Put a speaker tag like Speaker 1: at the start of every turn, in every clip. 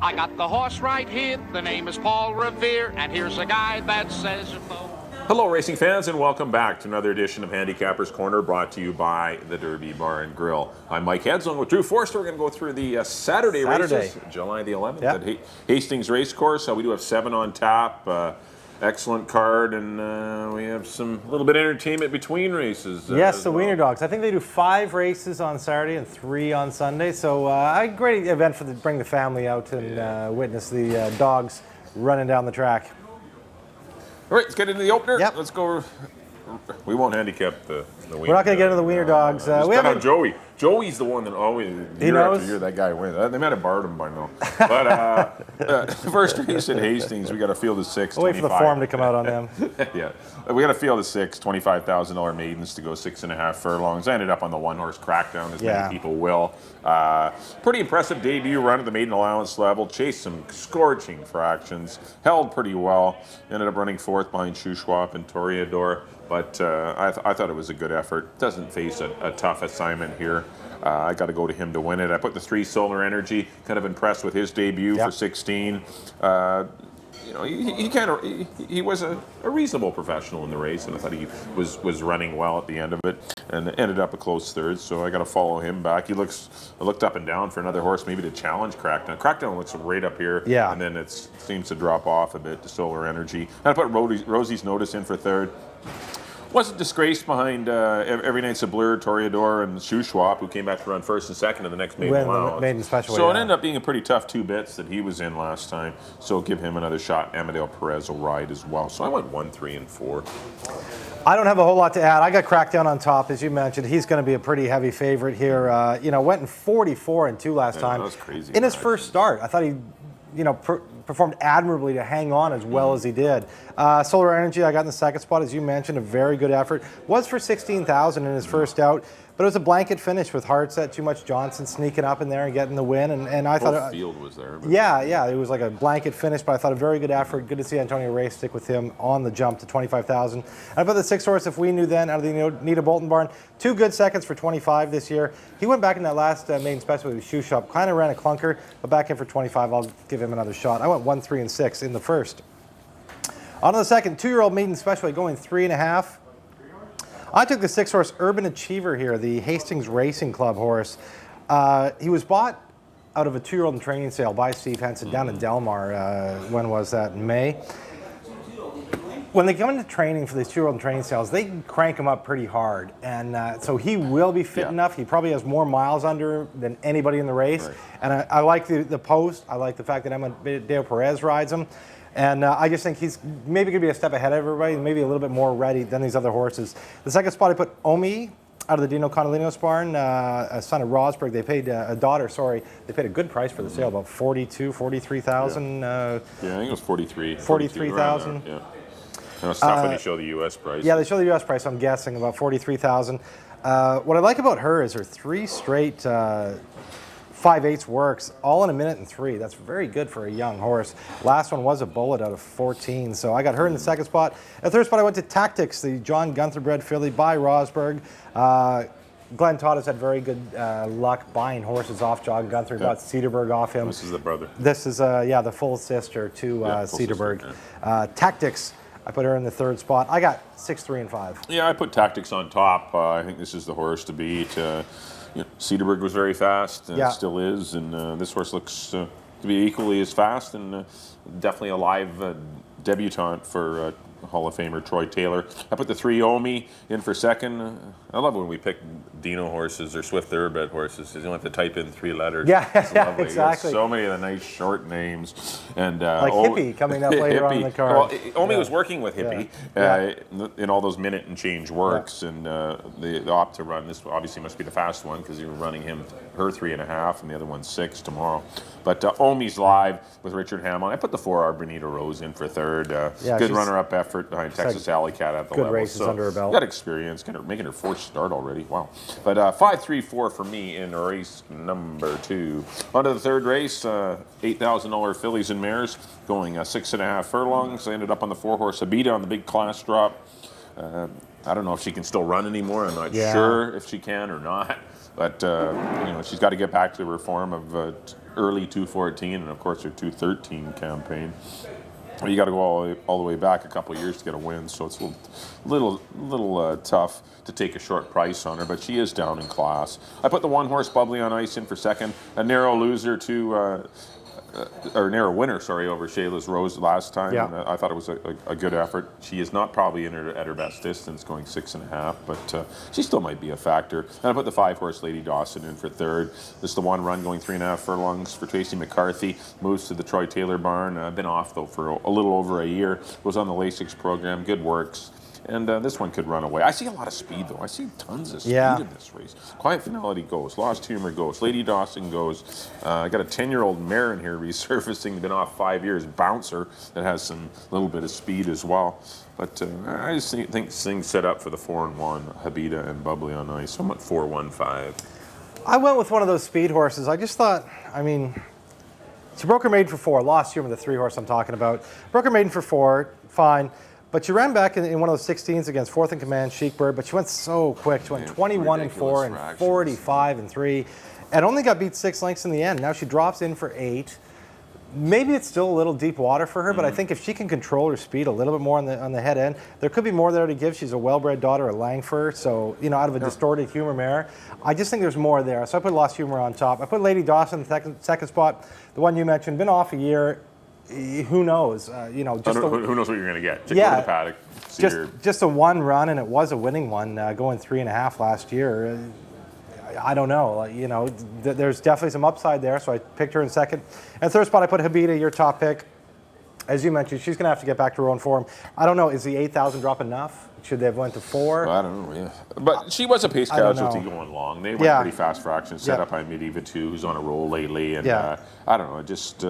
Speaker 1: I got the horse right here. The name is Paul Revere, and here's a guy that says it both.
Speaker 2: Hello, racing fans, and welcome back to another edition of Handicappers Corner, brought to you by the Derby Bar and Grill. I'm Mike Heads, along with Drew Forster. We're going to go through the Saturday races, July the 11th at Hastings Racecourse. We do have 7 on tap. Excellent card, and we have some little bit of entertainment between races.
Speaker 3: Yes, the Wiener Dogs. I think they do 5 races on Saturday and 3 on Sunday. So a great event to bring the family out and witness the dogs running down the track.
Speaker 2: All right, let's get into the opener.
Speaker 3: Yep.
Speaker 2: Let's go. We won't handicap the Wiener.
Speaker 3: We're not going to get into the Wiener Dogs.
Speaker 2: We have Joey. Joey's the one that always, year
Speaker 3: knows.
Speaker 2: after year, that guy wins. They might have barred him by now. But first race at Hastings, we got a field of 6.
Speaker 3: We'll wait for the form to come out on them.
Speaker 2: Yeah. We got a field of 6, $25,000 maidens to go 6.5 furlongs. I ended up on the one-horse Crackdown, as many people will. Pretty impressive debut run at the maiden allowance level. Chased some scorching fractions. Held pretty well. Ended up running 4th behind Shuswap and Toreador. But I thought it was a good effort. Doesn't face a tough assignment here. I got to go to him to win it. I put the 3 Solar Energy. Kind of impressed with his debut for 16. He was a reasonable professional in the race, and I thought he was running well at the end of it, and ended up a close 3rd. So I got to follow him back. I looked up and down for another horse, maybe to challenge Crackdown. Crackdown looks right up here, and then it seems to drop off a bit to Solar Energy. And I put Rosie's Notice in for 3rd. Wasn't disgraced behind Every Night's a Blur, Toreador, and Shuswap, who came back to run 1st and 2nd in the next maiden allowance.
Speaker 3: Maiden special.
Speaker 2: So it ended up being a pretty tough 2 bits that he was in last time. So give him another shot. Amadeo Perez will ride as well. So I went 1, 3, and 4.
Speaker 3: I don't have a whole lot to add. I got Crackdown on top, as you mentioned. He's going to be a pretty heavy favorite here. Went in 44 and 2 last time.
Speaker 2: That was crazy.
Speaker 3: In his first start, I thought he, performed admirably to hang on as well as he did. Solar Energy, I got in the 2nd spot, as you mentioned, a very good effort. Was for 16,000 in his first out, but it was a blanket finish with Heartset, Too Much Johnson sneaking up in there and getting the win. And I thought
Speaker 2: the field was there.
Speaker 3: Yeah, it was like a blanket finish, but I thought a very good effort. Good to see Antonio Ray stick with him on the jump to 25,000. I put the 6 horse If We Knew Then out of the Nita Bolton barn. 2 good seconds for 25 this year. He went back in that last maiden special with Shoe Shop, kind of ran a clunker, but back in for 25. I'll give him another shot. I went 1, 3, and 6 in the first. On to the second, 2-year-old maiden special going 3.5. I took the 6 horse Urban Achiever here, the Hastings Racing Club horse. He was bought out of a 2-year-old in training sale by Steve Henson down in Delmar. When was that? In May. When they come into training for these 2-year-old in training sales, they crank him up pretty hard. And so he will be fit enough. He probably has more miles under than anybody in the race. Right. And I like the post. I like the fact that Amadeo Perez rides him. And I just think he's maybe going to be a step ahead of everybody, maybe a little bit more ready than these other horses. The 2nd spot, I put Omi out of the Dino Condolinos barn, a son of Rosberg. They paid They paid a good price for the sale, about 43,000.
Speaker 2: I think it was 43.
Speaker 3: 43,000.
Speaker 2: Yeah. It's tough when they show the U.S. price.
Speaker 3: Yeah, they show the U.S. price. I'm guessing about 43,000. What I like about her is her 3 straight 5/8 works, all in 1 minute and 3. That's very good for a young horse. Last one was a bullet out of 14, so I got her in the 2nd spot. At 3rd spot, I went to Tactics, the John Gunther bred filly by Rosberg. Glenn Todd has had very good luck buying horses off John Gunther. He bought Cedarburg off him.
Speaker 2: This is the brother.
Speaker 3: This is, the full sister to Cedarburg. Tactics, I put her in the 3rd spot. I got 6, 3, and 5.
Speaker 2: Yeah, I put Tactics on top. I think this is the horse to beat. Cedarburg was very fast, and still is, and this horse looks to be equally as fast, and definitely a live debutante for Hall of Famer Troy Taylor. I put the 3 Omi in for 2nd. I love when we pick Dino horses or Swift Thoroughbred horses. You don't have to type in 3 letters.
Speaker 3: Yeah, exactly.
Speaker 2: So many of the nice short names. And
Speaker 3: like Hippie coming up later on in the card.
Speaker 2: Well, Omi was working with Hippie in all those minute and change works, and the opt to run. This obviously must be the fast one because you were running her 3.5, and the other one's 6 tomorrow. But Omi's live with Richard Hammond. I put the 4 Bonita Rose in for 3rd. Good runner-up effort behind Texas Alley Cat at the level.
Speaker 3: Good races under her belt.
Speaker 2: Got experience, making her 4th start already. Wow. But 5, 3, 4 for me in race number 2. On to the 3rd race, $8,000 fillies and mares going 6.5 furlongs. I ended up on the 4 horse Abita on the big class drop. I don't know if she can still run anymore. I'm not
Speaker 3: Yeah.
Speaker 2: sure if she can or not. But she's got to get back to her form of early 214 and of course her 213 campaign. You got to go all the way back a couple of years to get a win, so it's a little tough to take a short price on her. But she is down in class. I put the one horse Bubbly on Ice in for second. A narrow loser to. Or narrow winner, sorry, over Shayla's Rose last time.
Speaker 3: Yeah.
Speaker 2: And I thought it was a good effort. She is not probably at her best distance, going 6.5, but she still might be a factor. And I put the 5-horse Lady Dawson in for third. This is the one run going 3.5 furlongs for Tracy McCarthy. Moves to the Troy Taylor barn. Been off though for a little over a year. Was on the Lasix program. Good works. And this one could run away. I see a lot of speed, though. I see tons of speed in this race. Quiet Finality goes. Lost Humor goes. Lady Dawson goes. I got a 10-year-old mare in here resurfacing. Been off 5 years. Bouncer that has some little bit of speed as well. But I just think things set up for the 4-1, Habita and Bubbly on Ice. So I'm at 4-1-5.
Speaker 3: I went with one of those speed horses. I just thought, I mean, she broke her maiden for 4. Lost Humor, the 3-horse I'm talking about. Broke her maiden for 4. Fine. But she ran back in one of those 16s against Fourth in Command, Chic Bird, but she went so quick. She went 21-4 and 45-3, and only got beat 6 lengths in the end. Now she drops in for 8. Maybe it's still a little deep water for her, but I think if she can control her speed a little bit more on the head end, there could be more there to give. She's a well-bred daughter of Langford, so out of a distorted humor mare. I just think there's more there. So I put Lost Humor on top. I put Lady Dawson in the second spot, the one you mentioned. Been off a year. Who knows?
Speaker 2: Who knows what you're going to get? Go to the paddock.
Speaker 3: Just a one run, and it was a winning one, going 3.5 last year. I don't know. There's definitely some upside there, so I picked her in second. And third spot, I put Habita, your top pick. As you mentioned, she's going to have to get back to her own form. I don't know. Is the 8,000 drop enough? Should they have went to 4?
Speaker 2: Well, I don't know, yeah. But she was a pace casualty going long. They went pretty fast for action, set up by Mediva 2, who's on a roll lately. And I don't know, just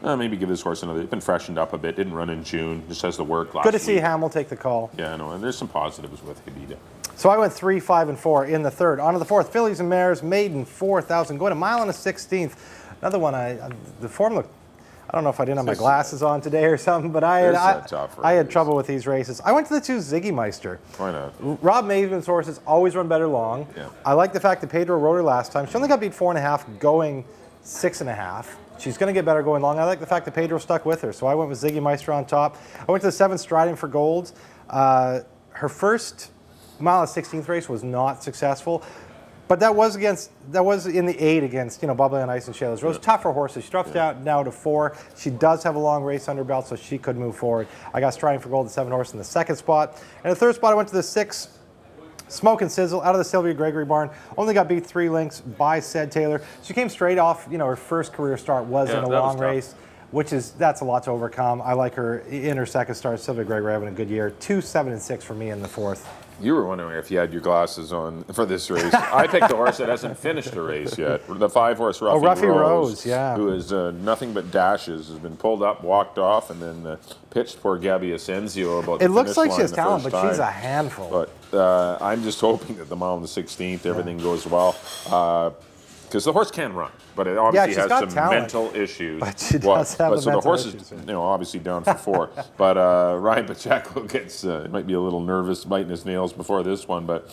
Speaker 2: maybe give this horse another. It's been freshened up a bit. Didn't run in June. Just has the work last
Speaker 3: Good to see
Speaker 2: week.
Speaker 3: Hamill take the call.
Speaker 2: Yeah, I know. And there's some positives with Habita.
Speaker 3: So I went 3, 5, and 4 in the third. On to the fourth. Fillies and Mares, maiden 4,000. Going a mile and a 16th. Another one. The form looked. I don't know if I didn't have my glasses on today or something, but I had trouble with these races. I went to the 2 Ziggy Meister.
Speaker 2: Why not?
Speaker 3: Rob Maven's horses always run better long.
Speaker 2: Yeah.
Speaker 3: I like the fact that Pedro rode her last time. She only got beat 4.5, going 6.5. She's going to get better going long. I like the fact that Pedro stuck with her, so I went with Ziggy Meister on top. I went to the 7 Striding for Gold. Her first mile and 16th race was not successful. But that was in the 8 against Bubbly on Ice and Shayla's Rose. Tougher horses. She drops down now to 4. She does have a long race under her belt, so she could move forward. I got Striding for Gold, the 7 horse in the second spot. And the third spot, I went to the 6 Smoke and Sizzle out of the Sylvia Gregory barn. Only got beat 3 lengths by Said Taylor. She came straight off. Her first career start was in a long race, that's a lot to overcome. I like her in her second start. Sylvia Gregory having a good year. 2, 7, and 6 for me in the fourth.
Speaker 2: You were wondering if you had your glasses on for this race. I picked a horse that hasn't finished a race yet. The 5-horse Ruffy Rose, who is nothing but dashes, has been pulled up, walked off, and then pitched poor Gabby Asensio about the finish line. It looks like she has talent, but she's a handful. But I'm just hoping that the mile on the 16th, everything goes well. Because the horse can run, but it obviously has some mental issues.
Speaker 3: But she does have
Speaker 2: so the horse is, obviously down for 4. But Ryan Pacheco gets might be a little nervous, biting his nails before this one. But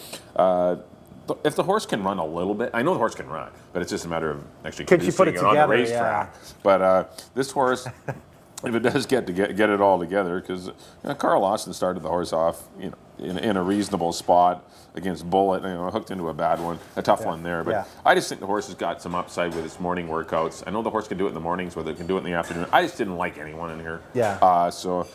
Speaker 2: if the horse can run a little bit, I know the horse can run, but it's just a matter of actually producing it on the racetrack. But this horse. If it does get it all together, because Carl Lawson started the horse off, in a reasonable spot against Bullet, hooked into a bad one, a tough one there. But I just think the horse has got some upside with its morning workouts. I know the horse can do it in the mornings, whether it can do it in the afternoon. I just didn't like anyone in here. So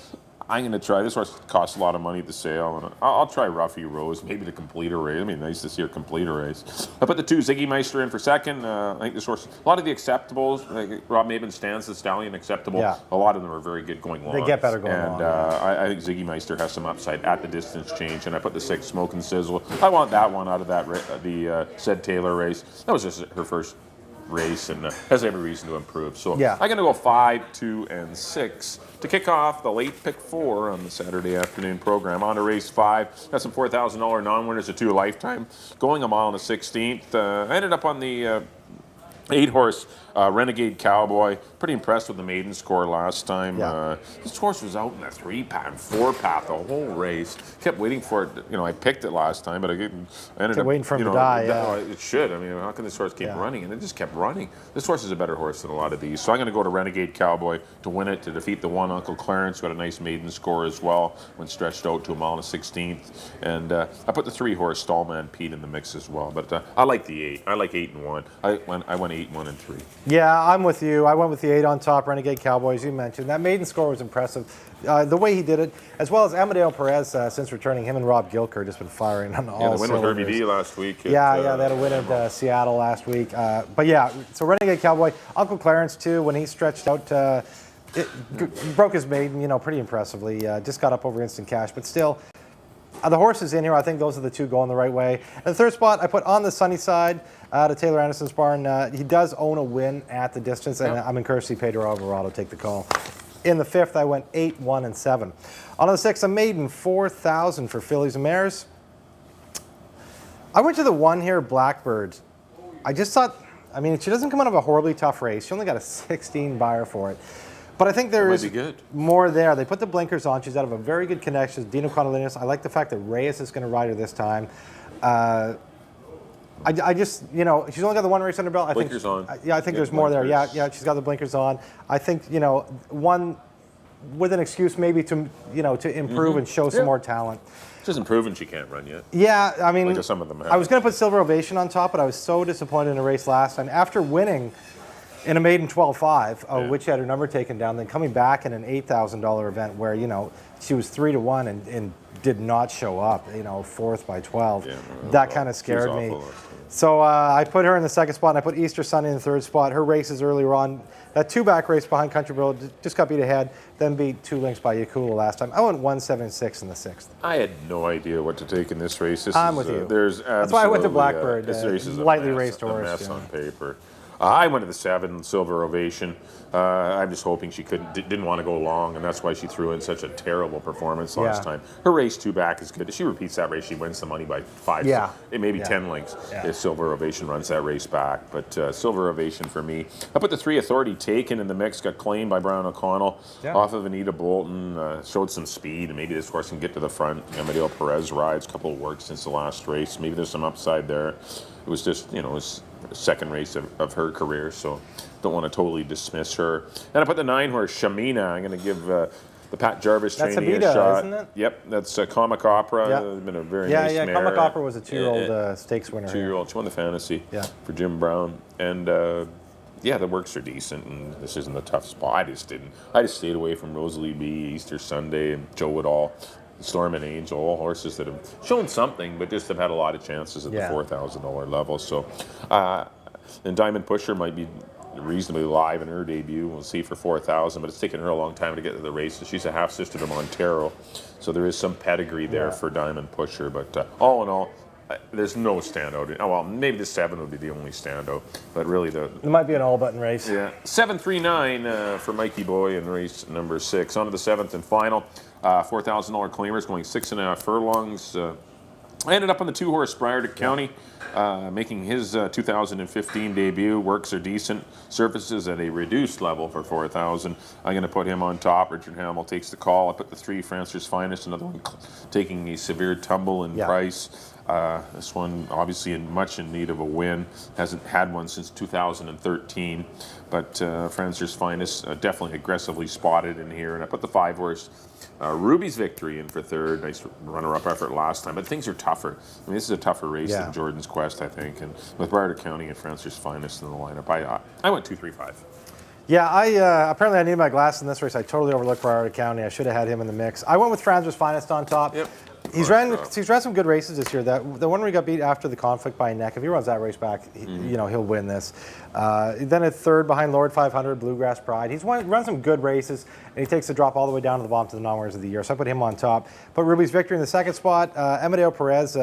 Speaker 2: I'm going to try. This horse costs a lot of money at the sale, and I'll try Ruffy Rose, maybe to complete a race. I mean, nice to see her complete a race. I put the 2 Ziggy Meister in for second. I think this horse, a lot of the acceptables, like Rob Maben stands the Stallion acceptable. A lot of them are very good going long.
Speaker 3: They get better going long.
Speaker 2: And I think Ziggy Meister has some upside at the distance change, and I put the 6 Smoke and Sizzle. I want that one out of the Said Taylor race. That was just her first race and has every reason to improve. So I'm going to go 5, 2, and 6 to kick off the late pick 4 on the Saturday afternoon program. On to race 5. Got some $4,000 non-winners, a 2 lifetime. Going a mile and a 16th. I ended up on the 8-horse Renegade Cowboy. Pretty impressed with the maiden score last time.
Speaker 3: Yeah.
Speaker 2: This horse was out in the 3-path, 4-path the whole race. Kept waiting for it. I picked it last time, but I ended up
Speaker 3: waiting for him to die. Yeah.
Speaker 2: It should. I mean, how can this horse keep running? And it just kept running. This horse is a better horse than a lot of these. So I'm going to go to Renegade Cowboy to win it, to defeat the one Uncle Clarence, who had a nice maiden score as well when stretched out to a mile and a 16th. And I put the 3-horse Stallman Pete in the mix as well. But I like the 8. I like 8 and 1. I went 8, 1, and 3.
Speaker 3: Yeah, I'm with you. I went with the 8 on top, Renegade Cowboy, as you mentioned. That maiden score was impressive. The way he did it, as well as Amadeo Perez, since returning, him and Rob Gilker just been firing on all cylinders.
Speaker 2: Yeah, the win with Herbie D last week.
Speaker 3: They had a win at Seattle last week. But yeah, so Renegade Cowboy, Uncle Clarence too, when he stretched out, broke his maiden, pretty impressively. Just got up over instant cash, but still, the horses in here, I think those are the two going the right way. And the third spot, I put On the Sunny Side to Taylor Anderson's barn. He does own a win at the distance, and I'm encouraged to see Pedro Alvarado take the call. In the fifth, I went 8, 1, and 7. On the sixth, a maiden 4,000 for fillies and mares. I went to the 1 here, Blackbird. I just thought, she doesn't come out of a horribly tough race. She only got a 16 buyer for it. But I think there is more there. They put the blinkers on. She's out of a very good connection. Dino Conolinas. I like the fact that Reyes is going to ride her this time. I just, she's only got the one race under her belt.
Speaker 2: Blinkers on.
Speaker 3: I think there's more there. Yeah, she's got the blinkers on. I think, one with an excuse maybe to, to improve and show some more talent.
Speaker 2: She hasn't proven she can't run yet.
Speaker 3: Yeah,
Speaker 2: like some of them have.
Speaker 3: I was going to put Silver Ovation on top, but I was so disappointed in the race last time. After winning in a maiden 12-5, which had her number taken down, then coming back in an $8,000 event where, she was 3-1 and did not show up, 4th by 12. Yeah, that kind of scared me. So I put her in the second spot, and I put Easter Sunday in the third spot. Her races earlier on, that 2-back race behind Country Road, just got beat ahead, then beat 2 lengths by Yakula last time. I went 1-7-6 in the sixth.
Speaker 2: I had no idea what to take in this race.
Speaker 3: I'm with you.
Speaker 2: That's
Speaker 3: why I went to Blackbird.
Speaker 2: This race is
Speaker 3: lightly
Speaker 2: a
Speaker 3: raced horse.
Speaker 2: A mess on paper. I went to the 7, Silver Ovation. I'm just hoping she didn't want to go long, and that's why she threw in such a terrible performance last time. Her race 2-back is good. If she repeats that race, she wins the money by 5.
Speaker 3: Yeah.
Speaker 2: It may be 10 lengths if Silver Ovation runs that race back. But Silver Ovation for me. I put the 3 Authority Taken in the mix, got claimed by Brian O'Connell off of Anita Bolton. Showed some speed, and maybe this horse can get to the front. Amadeo Perez rides, a couple of works since the last race. Maybe there's some upside there. It was just, it was second race of her career, so don't want to totally dismiss her. And I put the 9-horse Shamina. I'm going to give the Pat Jarvis trainee a shot.
Speaker 3: Isn't it?
Speaker 2: Yep, that's Comic Opera. It's been a very nice mare.
Speaker 3: Comic Opera was a 2-year-old stakes winner.
Speaker 2: 2-year-old. She won the fantasy for Jim Brown. And the works are decent, and this isn't a tough spot. I just stayed away from Rosalie B, Easter Sunday, and Joe Woodall. Storm and Angel, all horses that have shown something, but just have had a lot of chances at the $4,000 level. So, and Diamond Pusher might be reasonably live in her debut. We'll see for 4,000, but it's taken her a long time to get to the races. She's a half sister to Montero, so there is some pedigree there for Diamond Pusher. But all in all, there's no standout. Oh, well, maybe the 7 would be the only standout, but really it
Speaker 3: might be an all-button race.
Speaker 2: Yeah, 7-3-9 for Mikey Boy in race number 6. On to the 7th and final. $4,000 claimers going 6.5 furlongs. I ended up on the 2-horse Briardick County, making his 2015 debut. Works are decent. Surfaces at a reduced level for 4,000. I'm going to put him on top. Richard Hamill takes the call. I put the 3 Francer's Finest, another one taking a severe tumble in price. This one obviously much in need of a win. Hasn't had one since 2013. But Francer's Finest definitely aggressively spotted in here. And I put the 5-horse Ruby's Victory in for third. Nice runner-up effort last time. But things are tougher. This is a tougher race than Jordan's Quest, I think. And with Briardick County and Francer's Finest in the lineup, I went 2-3-5.
Speaker 3: Yeah, apparently I needed my glass in this race. I totally overlooked Briardick County. I should have had him in the mix. I went with Francer's Finest on top. Yep. He's ran some good races this year. The one where he got beat after the conflict by a neck, if he runs that race back, he'll win this. Then at third behind Lord 500, Bluegrass Pride. He's run some good races, and he takes the drop all the way down to the bottom to the non-winners of the year. So I put him on top. Put Ruby's Victory in the second spot. Amadeo Perez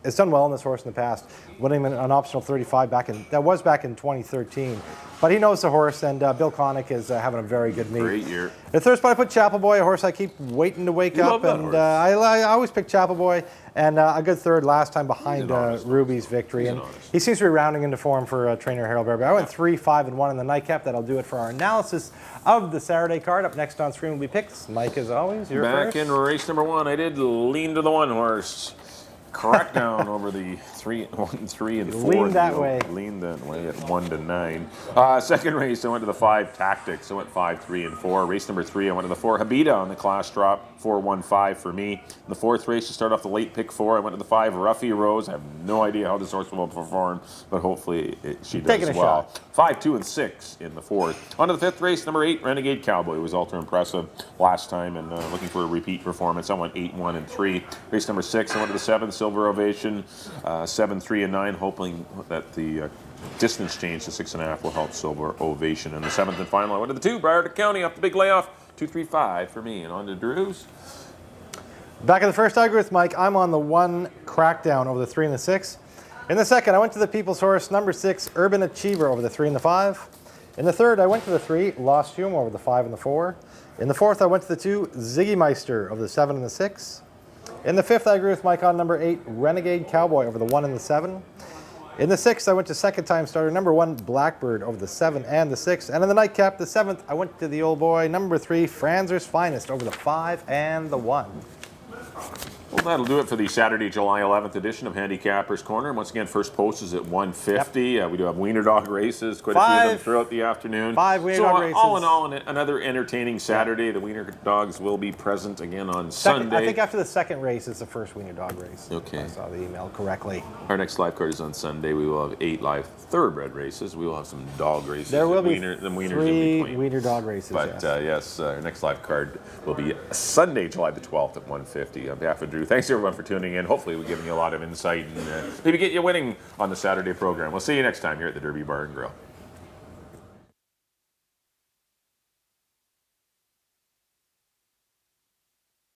Speaker 3: has done well in this horse in the past, winning an optional 35 back in 2013. But he knows the horse, and Bill Connick is having a very good meet.
Speaker 2: Great year.
Speaker 3: The third spot, I put Chapel Boy, a horse I keep waiting to wake up, and I always pick Chapel Boy, and a good third last time behind Ruby's victory. And he seems to be rounding into form for trainer Harold Bearby. I went 3, 5, and 1 in the nightcap. That'll do it for our analysis of the Saturday card. Up next on screen will be picks. Mike, as always, you're
Speaker 2: back
Speaker 3: first.
Speaker 2: in race number 1. I did lean to the 1 horse. Crackdown over the 1, 3, and 4.
Speaker 3: Lean that way.
Speaker 2: Lean that way at 1 to 9. Second race, I went to the 5 Tactics. I went 5, 3, and 4. Race number 3, I went to the 4 Habita on the class drop. 4, 1, 5 for me. In the fourth race, to start off the late pick 4, I went to the 5 Ruffy Rose. I have no idea how this horse will perform, but hopefully she does well.
Speaker 3: Shot.
Speaker 2: 5, 2, and 6 in the fourth. On to the fifth race, number 8 Renegade Cowboy was ultra impressive last time, and looking for a repeat performance. I went 8, 1, and 3. Race number 6, I went to the 7 Silver Ovation. 7, 3, and 9, hoping that the distance change to 6.5 will help Silver Ovation. And the 7th and final, I went to the 2 Briarton County off the big layoff. 2, 3, 5 for me, and on to Drew's.
Speaker 3: Back in the first, I agree with Mike. I'm on the 1 Crackdown over the 3 and the 6. In the second, I went to the People's Horse, number 6 Urban Achiever over the 3 and the 5. In the third, I went to the 3 Lost Hume over the 5 and the 4. In the fourth, I went to the 2 Ziggy Meister over the 7 and the 6. In the fifth, I agree with Mike on number 8 Renegade Cowboy over the 1 and the 7. In the sixth, I went to second time starter number 1 Blackbird over the 7 and the 6. And in the nightcap, the 7th, I went to the old boy number 3 Franzer's Finest over the 5 and the 1.
Speaker 2: Well, that'll do it for the Saturday, July 11th edition of Handicappers Corner. Once again, first post is at 1:50.
Speaker 3: Yep.
Speaker 2: We do have wiener dog races, quite a few of them throughout the afternoon.
Speaker 3: 5 wiener dog races.
Speaker 2: All in all, another entertaining Saturday. The wiener dogs will be present again on Sunday.
Speaker 3: I think after the second race is the first wiener dog race.
Speaker 2: Okay.
Speaker 3: If I saw the email correctly.
Speaker 2: Our next live card is on Sunday. We will have 8 live thoroughbred races. We will have some dog races.
Speaker 3: There will be
Speaker 2: the wieners
Speaker 3: 3
Speaker 2: in between.
Speaker 3: wiener dog races,
Speaker 2: But yes, our next live card will be Sunday, July the 12th at 1:50. On behalf of Drew, thanks everyone for tuning in. Hopefully we've given you a lot of insight and maybe get you winning on the Saturday program. We'll see you next time here at the Derby Bar and Grill.